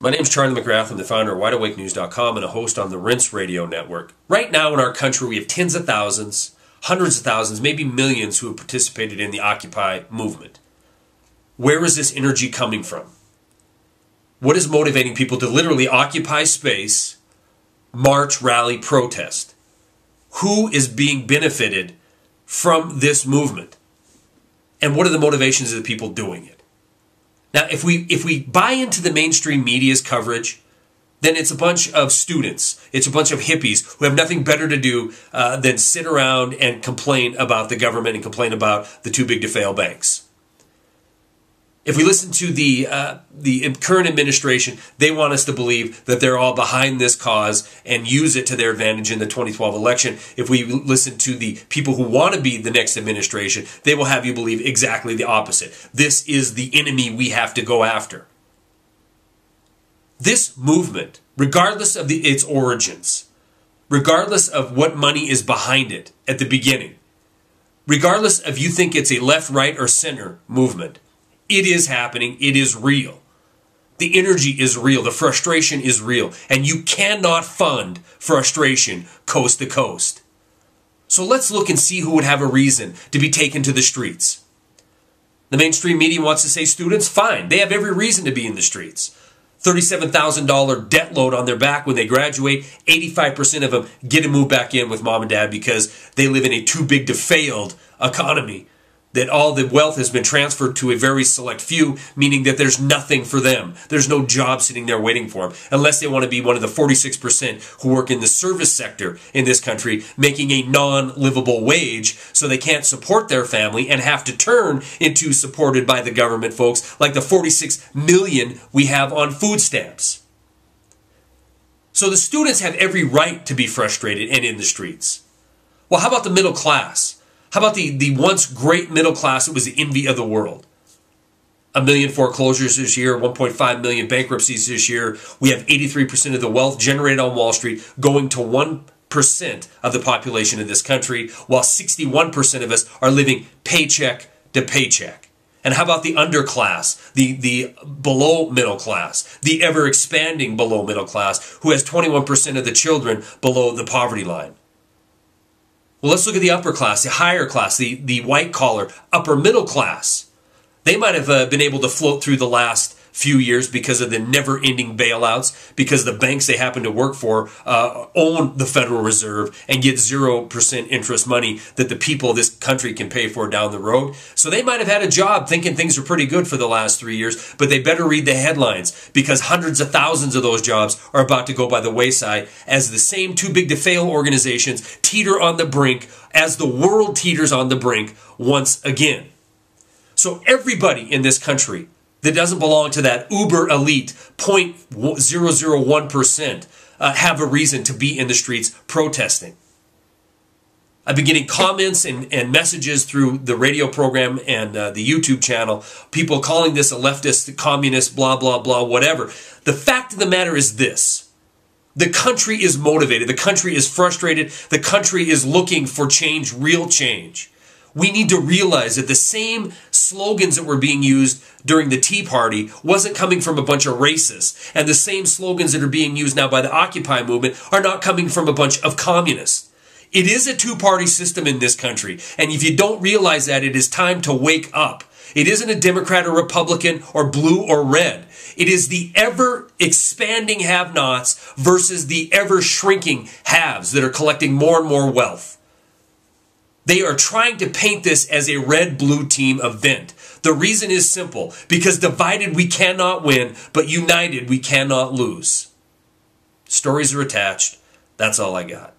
My name's Charlie McGrath. I'm the founder of WideAwakeNews.com and a host on the Unrest radio network. Right now in our country, we have tens of thousands, hundreds of thousands, maybe millions who have participated in the Occupy movement. Where is this energy coming from? What is motivating people to literally occupy space, march, rally, protest? Who is being benefited from this movement? And what are the motivations of the people doing it? Now, if we buy into the mainstream media's coverage, then it's a bunch of students, it's a bunch of hippies who have nothing better to do than sit around and complain about the government and complain about the too big to fail banks. If we listen to the current administration, they want us to believe that they're all behind this cause and use it to their advantage in the 2012 election. If we listen to the people who want to be the next administration, they will have you believe exactly the opposite. This is the enemy we have to go after. This movement, regardless of its origins, regardless of what money is behind it at the beginning, regardless if you think it's a left, right, or center movement, it is happening. It is real. The energy is real. The frustration is real. And you cannot fund frustration coast to coast. So let's look and see who would have a reason to be taken to the streets. The mainstream media wants to say students, fine. They have every reason to be in the streets. $37,000 debt load on their back when they graduate. 85% of them get to move back in with mom and dad because they live in a too big to failed economy. That all the wealth has been transferred to a very select few, meaning that there's nothing for them. There's no job sitting there waiting for them, unless they want to be one of the 46% who work in the service sector in this country, making a non-livable wage, so they can't support their family and have to turn into supported by the government folks, like the 46 million we have on food stamps. So the students have every right to be frustrated and in the streets. Well, how about the middle class? How about the once great middle class that was the envy of the world? 1 million foreclosures this year, 1.5 million bankruptcies this year. We have 83% of the wealth generated on Wall Street going to 1% of the population of this country, while 61% of us are living paycheck to paycheck. And how about the underclass, the below middle class, the ever expanding below middle class, who has 21% of the children below the poverty line? Well, let's look at the upper class, the higher class, the white collar, upper middle class. They might have been able to float through the last few years because of the never-ending bailouts, because the banks they happen to work for own the Federal Reserve and get 0% interest money that the people of this country can pay for down the road. So they might have had a job thinking things are pretty good for the last 3 years, but they better read the headlines because hundreds of thousands of those jobs are about to go by the wayside as the same too big to fail organizations teeter on the brink as the world teeters on the brink once again. So everybody in this country that doesn't belong to that uber elite 0.001% have a reason to be in the streets protesting. I've been getting comments and messages through the radio program and the YouTube channel, people calling this a leftist, communist, blah, blah, blah, whatever. The fact of the matter is this. The country is motivated. The country is frustrated. The country is looking for change, real change. We need to realize that the same slogans that were being used during the Tea Party wasn't coming from a bunch of racists. And the same slogans that are being used now by the Occupy movement are not coming from a bunch of communists. It is a two-party system in this country. And if you don't realize that, it is time to wake up. It isn't a Democrat or Republican or blue or red. It is the ever-expanding have-nots versus the ever-shrinking haves that are collecting more and more wealth. They are trying to paint this as a red-blue team event. The reason is simple, because divided we cannot win, but united we cannot lose. Stories are attached. That's all I got.